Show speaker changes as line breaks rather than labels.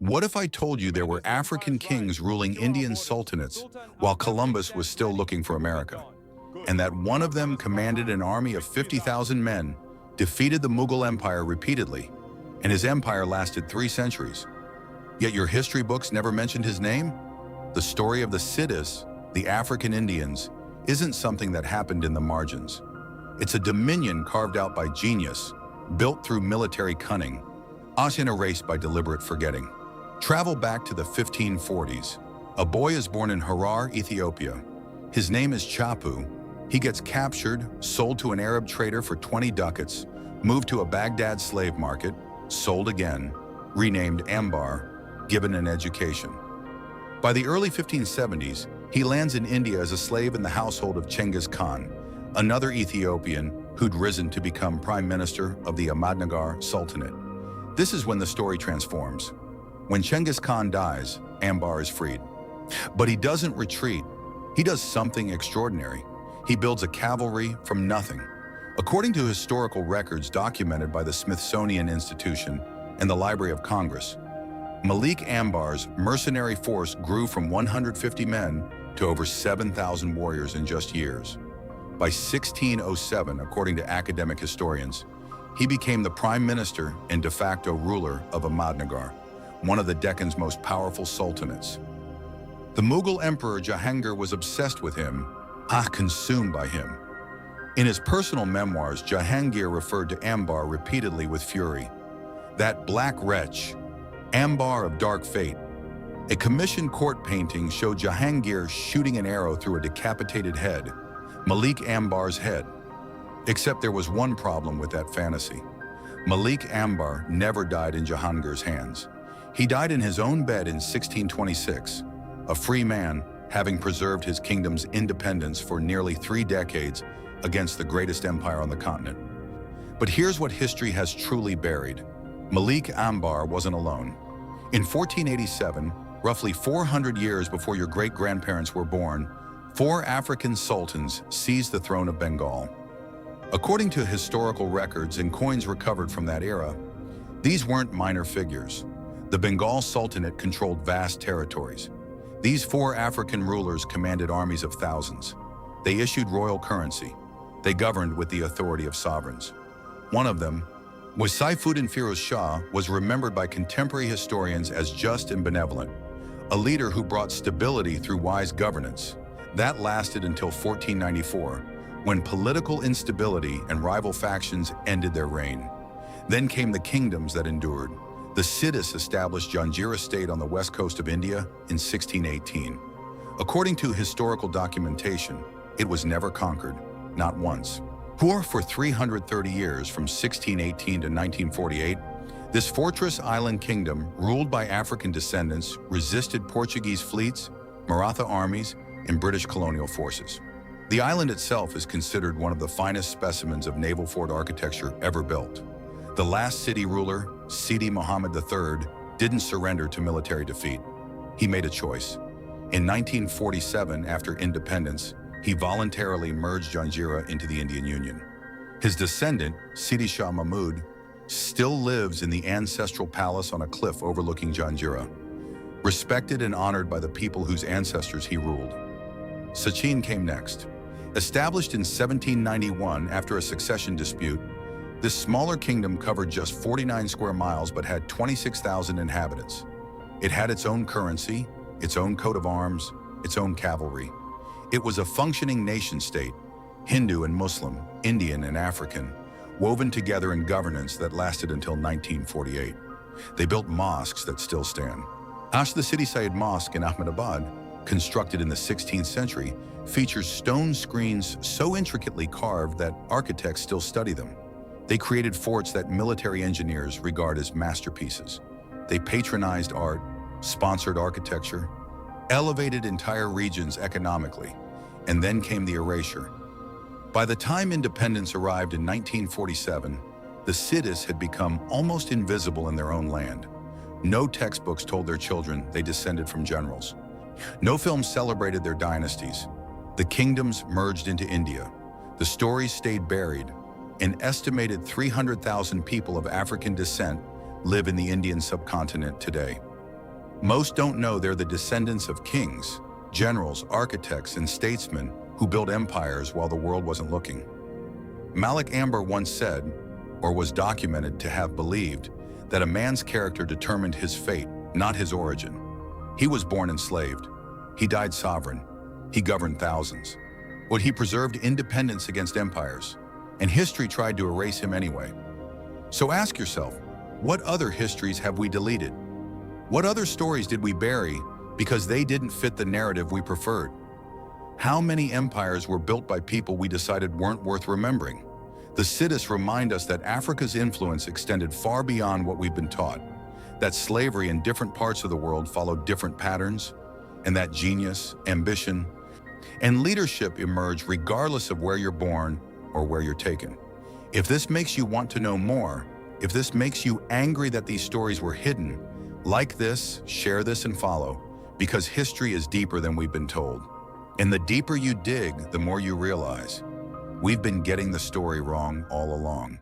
What if I told you there were African kings ruling Indian sultanates while Columbus was still looking for America, and that one of them commanded an army of 50,000 men, defeated the Mughal Empire repeatedly, and his empire lasted 3 centuries? Yet your history books never mentioned his name? The story of the Siddis, the African Indians, isn't something that happened in the margins. It's a dominion carved out by genius, built through military cunning, often erased by deliberate forgetting. Travel back to the 1540s. A boy is born in Harar, Ethiopia. His name is Chapu. He gets captured, sold to an Arab trader for 20 ducats, moved to a Baghdad slave market, sold again, renamed Ambar, given an education. By the early 1570s, he lands in India as a slave in the household of Chengiz Khan, another Ethiopian who'd risen to become prime minister of the Ahmadnagar Sultanate. This is when the story transforms. When Chengiz Khan dies, Ambar is freed. But he doesn't retreat. He does something extraordinary. He builds a cavalry from nothing. According to historical records documented by the Smithsonian Institution and the Library of Congress, Malik Ambar's mercenary force grew from 150 men to over 7,000 warriors in just years. By 1607, according to academic historians, he became the prime minister and de facto ruler of Ahmadnagar, one of the Deccan's most powerful sultanates. The Mughal emperor Jahangir was obsessed with him, consumed by him. In his personal memoirs, Jahangir referred to Ambar repeatedly with fury. That black wretch, Ambar of dark fate. A commissioned court painting showed Jahangir shooting an arrow through a decapitated head, Malik Ambar's head. Except there was one problem with that fantasy. Malik Ambar never died in Jahangir's hands. He died in his own bed in 1626, a free man, having preserved his kingdom's independence for nearly 3 decades against the greatest empire on the continent. But here's what history has truly buried. Malik Ambar wasn't alone. In 1487, roughly 400 years before your great-grandparents were born, 4 African sultans seized the throne of Bengal. According to historical records and coins recovered from that era, these weren't minor figures. The Bengal Sultanate controlled vast territories. These 4 African rulers commanded armies of thousands. They issued royal currency. They governed with the authority of sovereigns. One of them, Saifuddin Firuz Shah, was remembered by contemporary historians as just and benevolent, a leader who brought stability through wise governance. That lasted until 1494, when political instability and rival factions ended their reign. Then came the kingdoms that endured. The Siddis established Janjira state on the west coast of India in 1618. According to historical documentation, it was never conquered, not once. For 330 years, from 1618 to 1948, this fortress island kingdom, ruled by African descendants, resisted Portuguese fleets, Maratha armies, and British colonial forces. The island itself is considered one of the finest specimens of naval fort architecture ever built. The last city ruler, Sidi Muhammad III, didn't surrender to military defeat. He made a choice. In 1947, after independence, he voluntarily merged Janjira into the Indian Union. His descendant, Sidi Shah Mahmud, still lives in the ancestral palace on a cliff overlooking Janjira, respected and honored by the people whose ancestors he ruled. Sachin came next. Established in 1791 after a succession dispute, this smaller kingdom covered just 49 square miles but had 26,000 inhabitants. It had its own currency, its own coat of arms, its own cavalry. It was a functioning nation-state, Hindu and Muslim, Indian and African, woven together in governance that lasted until 1948. They built mosques that still stand. The Sidi Said Mosque in Ahmedabad, constructed in the 16th century, features stone screens so intricately carved that architects still study them. They created forts that military engineers regard as masterpieces. They patronized art, sponsored architecture, elevated entire regions economically, and then came the erasure. By the time independence arrived in 1947, the Siddis had become almost invisible in their own land. No textbooks told their children they descended from generals. No films celebrated their dynasties. The kingdoms merged into India. The stories stayed buried. An estimated 300,000 people of African descent live in the Indian subcontinent today. Most don't know they're the descendants of kings, generals, architects, and statesmen who built empires while the world wasn't looking. Malik Amber once said, or was documented to have believed, that a man's character determined his fate, not his origin. He was born enslaved. He died sovereign. He governed thousands. But he preserved independence against empires, and history tried to erase him anyway. So ask yourself, what other histories have we deleted? What other stories did we bury because they didn't fit the narrative we preferred? How many empires were built by people we decided weren't worth remembering? The Siddis remind us that Africa's influence extended far beyond what we've been taught, that slavery in different parts of the world followed different patterns, and that genius, ambition, and leadership emerge regardless of where you're born or where you're taken. If this makes you want to know more, if this makes you angry that these stories were hidden, like this, share this, and follow, because history is deeper than we've been told. And the deeper you dig, the more you realize we've been getting the story wrong all along.